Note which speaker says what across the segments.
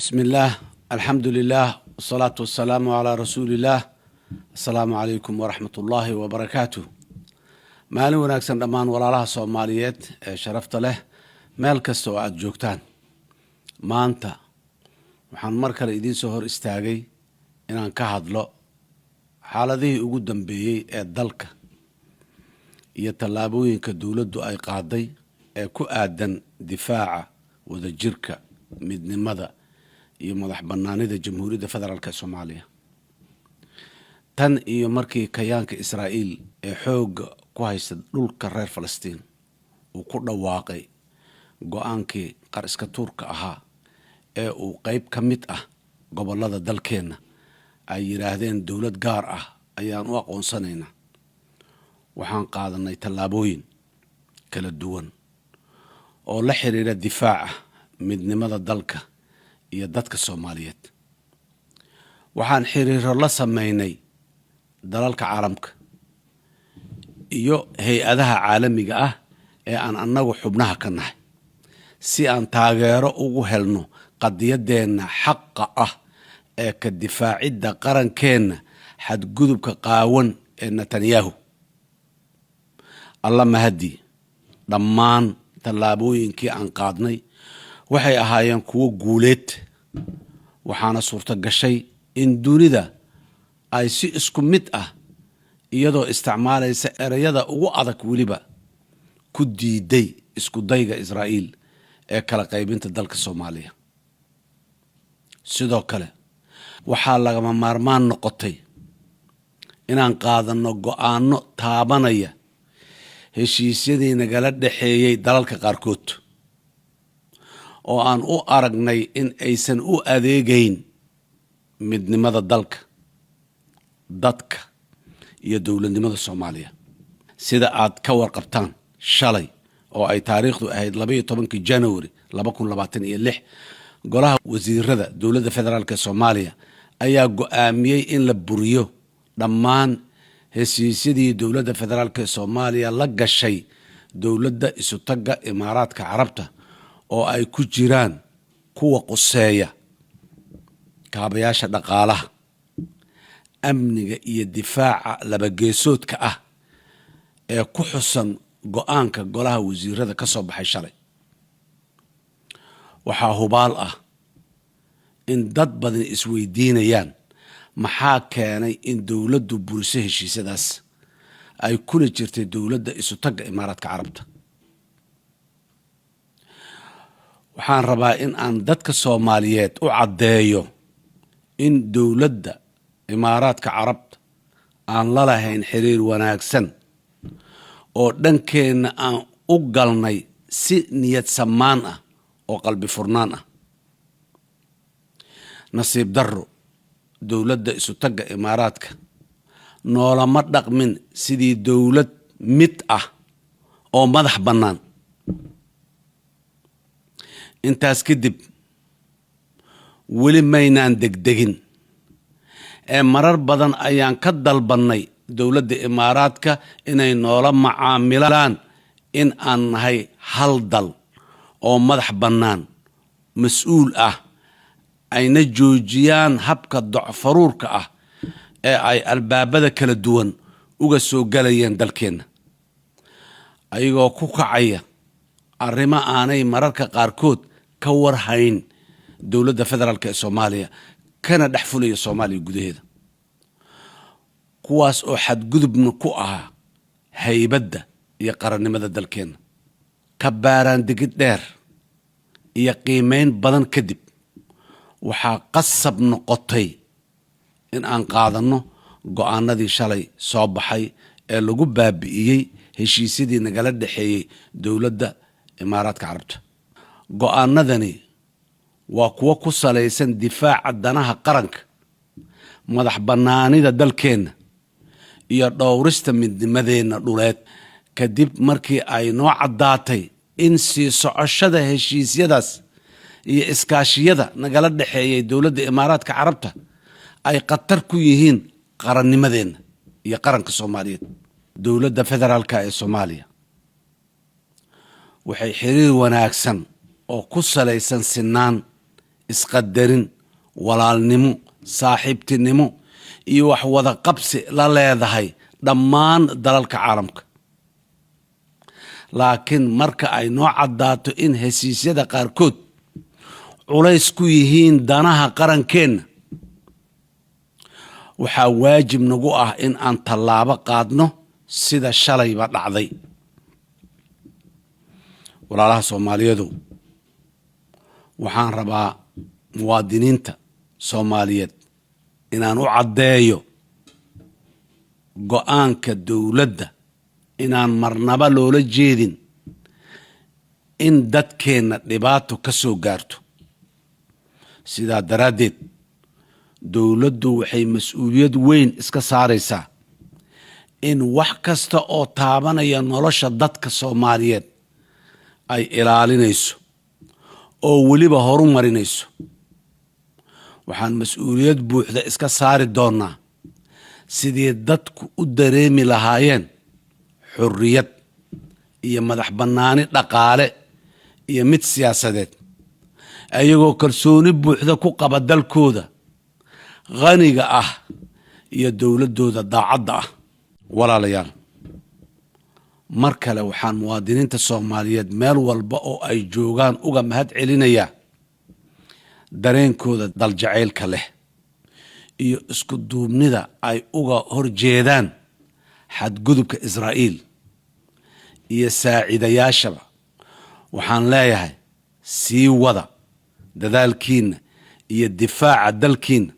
Speaker 1: بسم الله الحمد لله والصلاة والسلام على رسول الله. السلام عليكم ورحمة الله وبركاته. maalin wanaagsan dhammaan walaalaha Soomaaliyeed ee sharafta leh meel kasta oo aad joogtaan. Maanta waxaan mar kale idin soo hor istaagay inaan ka hadlo xaaladihii ugu dambeeyay ee dalka iyo tallaabooyinka dawladdu ay qaaday ee ku aadan difaaca wadajirka midnimada iyo madax bannaanida Jamhuuriyadda Federaalka Soomaaliya. tan iyo markii kayaanka Israa'iil ee xoog ku haysta dhulka reer Falastiin uu ku dhawaaqay go'aankii qariska Turka ahaa ee uu qayb ka mid ah gobollada dalkeena ay yiraahdeen dawlad gaar ah ayaan u aqoonsanaynaa. waxaan qaadanay tallaabooyin kala duwan oo la xiriira difaaca midnimada dalka iyo dadka Soomaaliyeed. waxaan xiriiro la sameynay dalalka caalamka iyo hay'adaha caalamiga ah ee aan annagu xubnaha ka nahay si aan taageero ugu helno qadiyadeena xaqa ah ee ka difaacidda qarankeena xadgudubka qaawan ee Netanyahu. alla mahadi dhammaan tallaabooyinkii aan qaadnay waxay ahaayeen kuwo guuleed, waxaana suurto gashay in dunida ay si isku mid ah iyadoo isticmaalaysa erayada ugu adag weliba ku diiday isku dayga Israa'iil ee kala qaybinta dalka Soomaaliya. sidoo kale waxaa lagama maarmaan noqotay inaan qaadano go'aano taabanaya heshiisyadii nagala dhaxeeyay dalalka qaarkood oo aan u aragnay in aysan u adeegayn midnimada dalka, dadka iyo dawladnimada Soomaaliya. sida aad ka warqabtaan, shalay oo ay taariikhdu ahayd 12 January 2026 golaha wasiirada dawladda federaalka Soomaaliya ayaa go'aamiyay in la buriyo dhammaan heshiisyadii dawladda federaalka Soomaaliya la gashay dawladda isu tagga Imaaraadka Carabta oo ay ku jiraan kuwa quseeya kaabayaasha dhaqaalaha, amniga iyo difaaca laba geesoodka ah ee ku xusan go'aanka golaha wasiirada ka soo baxay shalay. waxaa hubaal ah in dad badan isweydiinayaan maxaa keenay in dawladdu buriso heshiisyadaas ay kula jirtay dawladda isu tagga Imaaraadka Carabta. waxaan rabaa in aan dadka Soomaaliyeed u caddeeyo in dawladda Imaaraadka Carabta aan la lahayn xiriir wanaagsan oo dhankeena aan u galnay si niyad samaan ah oo qalbi furnaan ah. nasiib darro, dawladda isu tagga Imaaraadka noolama dhaqmin sidii dawlad mid ah oo madax bannaan. intaas kadib weli maynaan degdegin ee marar badan ayaan ka dalbannay dawladda Imaaraadka inay noola macaamilaan in aan nahay hal dal oo madax bannaan, mas'uul ah, ayna joojiyaan habka docfaruurka ah ee ay albaabada kala duwan uga soo galayeen dalkeena ayagoo ku kacaya arrimo aanay mararka qaarkood ka warhayn dawladda federaalka ee Soomaaliya kana dhex fulaya Soomaaliya gudaheeda, kuwaas oo xadgudubna ku ahaa haybadda iyo qarannimada dalkeena. ka baaraan degid dheer iyo qiimeyn badan kadib waxaa qasab noqotay in aan qaadanno go'aanadii shalay soo baxay ee lagu baabi'iyey heshiisyadii nagala dhaxeeyay dawladda Imaaraadka Carabta. go'aanadani waa kuwo ku salaysan difaaca danaha qaranka, madax bannaanida dalkeena iyo dhowrista midnimadeena dhuleed kadib markii ay noo caddaatay in sii socoshada heshiisyadaas iyo iskaashiyada nagala dhaxeeyay dawladda Imaaraadka Carabta ay khatar ku yihiin qarannimadeena iyo qaranka Soomaaliyeed. dawladda federaalka ee Soomaaliya waxay xiriir wanaagsan oo ku salaysan sinaan, isqadarin, walaalnimo, saaxiibtinimo iyo wax wada qabsi la leedahay dhammaan dalalka caalamka. laakiin marka ay noo caddaato in heshiisyada qaarkood culays ku yihiin danaha qarankeenna, waxaa waajib nagu ah in aan tallaabo qaadno sida shalayba dhacday. walaalaha Soomaaliyeedu, waxaan rabaa muwaadiniinta Soomaaliyeed inaan u caddeeyo go'aanka dowladda inaan marnaba loola jeedin in dadkeenna dhibaato ka soo gaarto. sidaa daraaddeed dowladdu waxay mas'uuliyad weyn iska saaraysaa in wax kasta oo taabanaya nolosha dadka Soomaaliyeed ay ilaalinayso oo weliba horumarinayso. waxaan mas'uuliyad buuxda iska saari doonaa sidii dadku u dareemi lahaayeen xurriyad iyo madax bannaani dhaqaale iyo mid siyaasadeed, ayagoo kalsooni buuxda ku qaba dalkooda qaniga ah iyo dowladdooda daacadda ah. walaalayaal, mar kale waxaan muwaadiniinta Soomaaliyeed meel walba oo ay joogaan uga mahad celinayaa dareenkooda daljacaylka leh iyo isku duubnida ay uga horjeedaan xadgudubka Israa'iil iyo saaciidayaashaba. waxaan leeyahay sii wada dadaalkiinna iyo difaaca dalkiinna.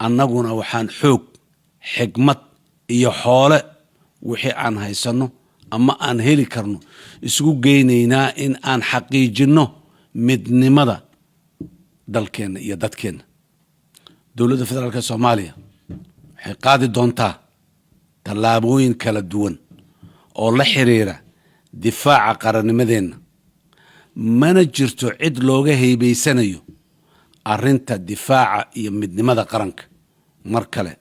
Speaker 1: annaguna waxaan xoog, xigmad iyo xoole wixii aan haysanno ama aan heli karno isugu geynaynaa in aan xaqiijinno midnimada dalkeenna iyo dadkeenna. dowladda federaalka Soomaaliya waxay qaadi doontaa tallaabooyin kala duwan oo la xiriira difaaca qarannimadeenna. mana jirto cid looga haybaysanayo arrinta difaaca iyo midnimada qaranka. mar kale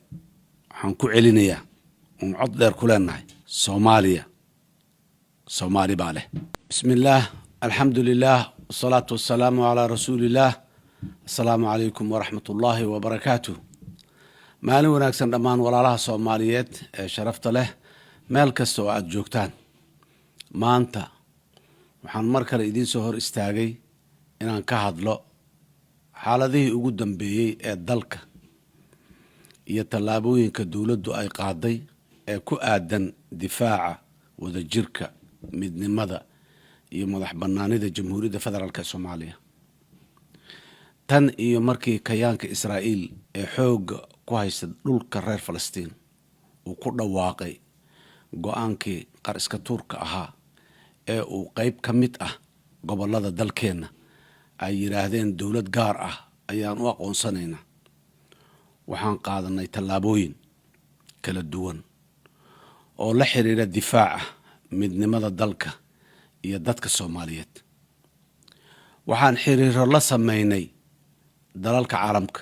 Speaker 1: waxaan ku celinayaa oon cod dheer ku leenahay, Soomaaliya Soomaali baa leh. bismi illaah, alxamdu lilah, wasalaatu wasalaamu calaa rasuulillaah. assalaamu calaykum waraxmatullaahi wabarakaatuh. maalin wanaagsan dhammaan walaalaha Soomaaliyeed ee sharafta leh meel kasta oo aad joogtaan. maanta waxaan mar kale idiin soo hor istaagay inaan ka hadlo xaaladihii ugu dambeeyey ee dalka iyo tallaabooyinka dowladdu ay qaaday ee ku aadan difaaca wadajirka, midnimada iyo madax bannaanida Jamhuuriyadda Federaalka Soomaaliya. tan iyo markii kayaanka Israa'iil ee xoogga ku haysta dhulka reer Falastiin uu ku dhawaaqay go'aankii qariska tuurka ahaa ee uu qayb ka mid ah gobollada dalkeenna ay yidhaahdeen dowlad gaar ah ayaan u aqoonsanaynaa, waxaan qaadanay tallaabooyin kala duwan oo la xiriira difaaca midnimada dalka iyo dadka Soomaaliyeed. waxaan xiriiro la sameynay dalalka caalamka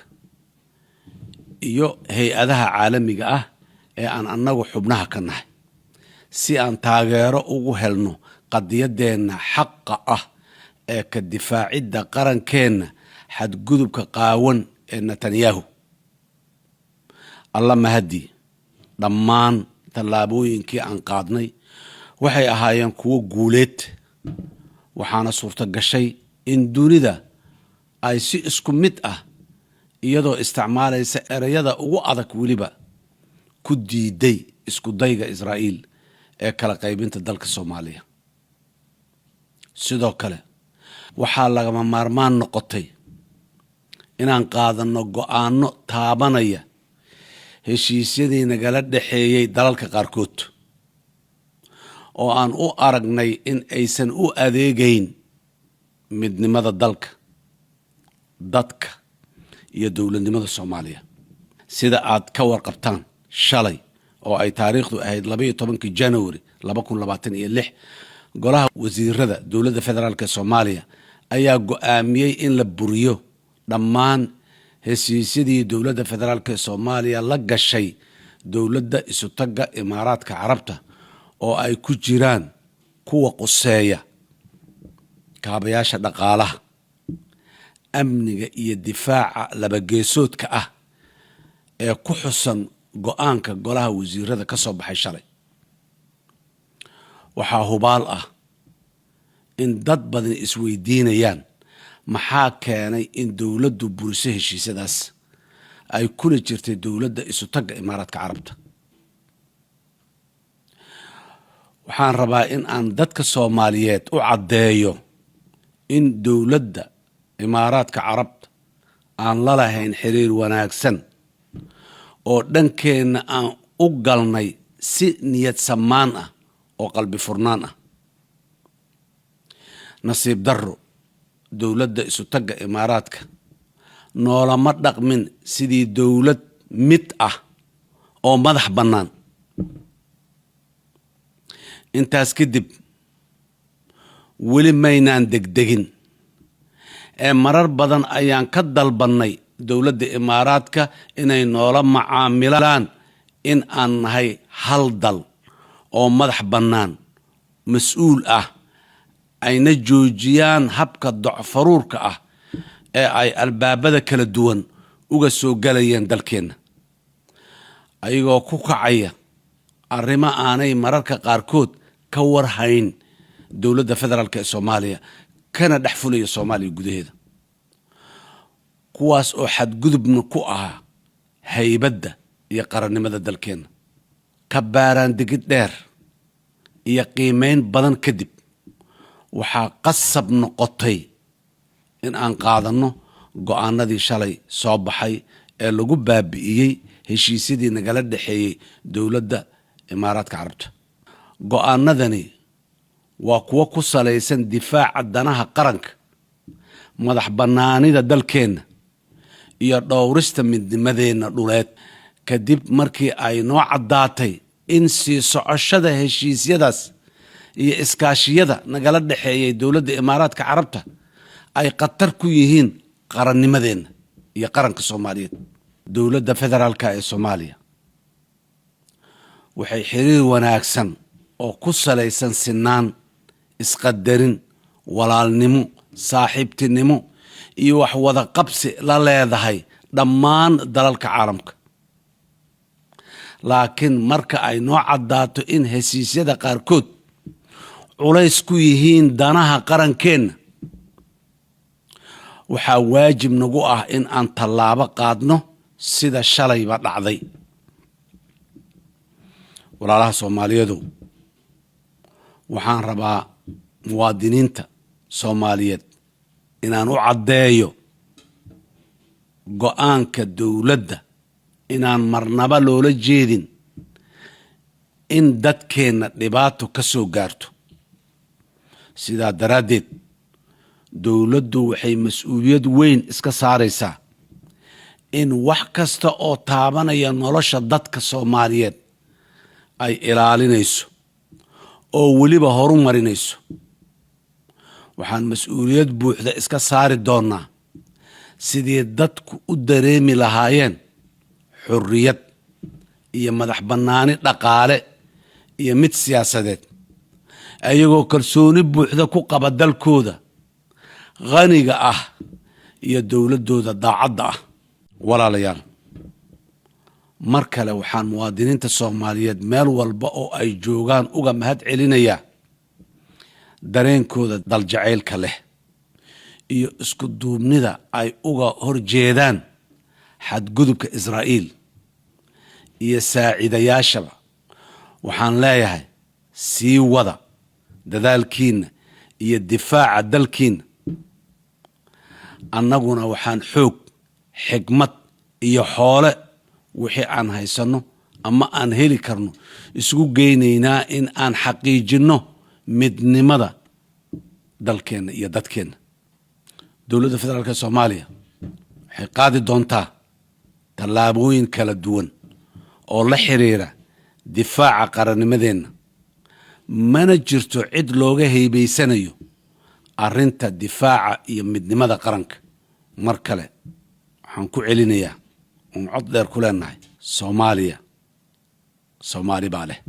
Speaker 1: iyo hay-adaha caalamiga ah ee aan annagu xubnaha ka nahay si aan taageero ugu helno qadiyadeenna xaqa ah ee ka difaacidda qarankeenna xadgudubka qaawan ee Netanyahu. alla mahadi, dhammaan tallaabooyinkii aan qaadnay waxay ahaayeen kuwo guuleed, waxaana suurto gashay in dunida ay si isku mid ah iyadoo isticmaalaysa ereyada ugu adag weliba ku diiday isku dayga Israa'iil ee kala qaybinta dalka Soomaaliya. sidoo kale waxaa lagama maarmaan noqotay inaan qaadanno go'aano taabanaya heshiisyadii nagala dhexeeyey dalalka qaarkood oo aan u aragnay in aysan u adeegayn midnimada dalka, dadka iyo dowladnimada Soomaaliya. sida aad ka warqabtaan, shalay oo ay taariikhdu ahayd 12 January 2026 golaha wasiirada dowladda federaalka Soomaaliya ayaa go'aamiyey in la buriyo dhammaan heshiisyadii dowladda federaalka Soomaaliya la gashay dowladda isutaga Imaaraadka Carabta oo ay ku jiraan kuwa quseeya kaabayaasha dhaqaalaha, amniga iyo difaaca labageesoodka ah ee ku xusan go'aanka golaha wasiirada ka soo baxay shalay. waxaa hubaal ah in dad badan isweydiinayaan maxaa keenay in dowladdu buriso heshiisyadaas ay kula jirtay dowladda isutagga imaaraadka carabta. waxaan rabaa in aan dadka Soomaaliyeed u caddeeyo in dowladda imaaraadka carabta aan la lahayn xiriir wanaagsan oo dhankeenna aan u galnay si niyad samaan ah oo qalbi furnaan ah. nasiib darro dowladda isutagga imaaraadka noolama dhaqmin sidii dowlad mid ah oo madax bannaan. intaas kadib weli maynaan degdegin ee marar badan ayaan ka dalbannay dowladda imaaraadka inay noola macaamilaan in aan nahay hal dal oo madax bannaan mas-uul ah, ayna joojiyaan habka docfaruurka ah ee ay albaabada kala duwan uga soo galayeen dalkeenna ayagoo ku kacaya arrimo aanay mararka qaarkood ka warhayn dowladda federaalk ee Soomaaliya kana dhex fulaya Soomaaliya gudaheeda, kuwaas oo xadgudubna ku ah haybadda iyo qarannimada dalkeenna. ka baaraan degid dheer iyo qiimeyn badan kadib waxaa qasab noqotay in aan qaadanno go'aanadii shalay soo baxay ee lagu baabi'iyey heshiisyadii nagala dhexeeyey dowladda imaaraadka carabta. go'aanadani waa kuwo ku salaysan difaaca danaha qaranka, madax bannaanida dalkeenna iyo dhowrista midnimadeenna dhuleed, kadib markii ay noo caddaatay in sii socoshada heshiisyadaas iyo iskaashiyada nagala dhexeeyay dowladda imaaraadka carabta ay khatar ku yihiin qarannimadeenna iyo qaranka Soomaaliyeed. dowladda federaalka ee Soomaaliya waxay xiriir wanaagsan oo ku salaysan sinaan, isqadarin, walaalnimo, saaxiibtinimo iyo wax wada qabsi la leedahay dhammaan dalalka caalamka. laakiin marka ay noo caddaato in heshiisyada qaarkood culays ku yihiin danaha qarankeenna, waxaa waajib nagu ah in aan tallaabo qaadno sida shalayba dhacday. walaalaha Soomaaliyeedu, waxaan rabaa muwaadiniinta Soomaaliyeed inaan u caddeeyo go'aanka dowladda inaan marnaba loola jeedin in dadkeenna dhibaato ka soo gaarto. sidaa daraaddeed dowladdu waxay mas-uuliyad weyn iska saaraysaa in wax kasta oo taabanaya nolosha dadka Soomaaliyeed ay ilaalinayso oo weliba horumarinayso. waxaan mas-uuliyad buuxda iska saari doonnaa sidii dadku u dareemi lahaayeen xurriyad iyo madax bannaani dhaqaale iyo mid siyaasadeed, ayagoo kalsooni buuxda ku qaba dalkooda qaniga ah iyo dowladdooda daacadda ah. walaalayaal, mar kale waxaan muwaadiniinta Soomaaliyeed meel walba oo ay joogaan uga mahad celinayaa dareenkooda daljacaylka leh iyo isku duubnida ay uga horjeedaan xadgudubka Israa'iil iyo saaciidayaashaba. waxaan leeyahay sii wada dadaalkiinna iyo difaaca dalkiinna. annaguna waxaan xoog, xikmad iyo xoole wixii aan haysanno ama aan heli karno isugu geynaynaa in aan xaqiijinno midnimada dalkeenna iyo dadkeenna. dowladda federaalk Soomaaliya waxay qaadi doontaa tallaabooyin kala duwan oo la xiriira difaaca qarannimadeenna. mana jirto cid looga haybaysanayo arrinta difaaca iyo midnimada qaranka. mar kale waxaan ku celinayaa oon cod dheer ku leenahay, Soomaaliya Soomaali baa leh.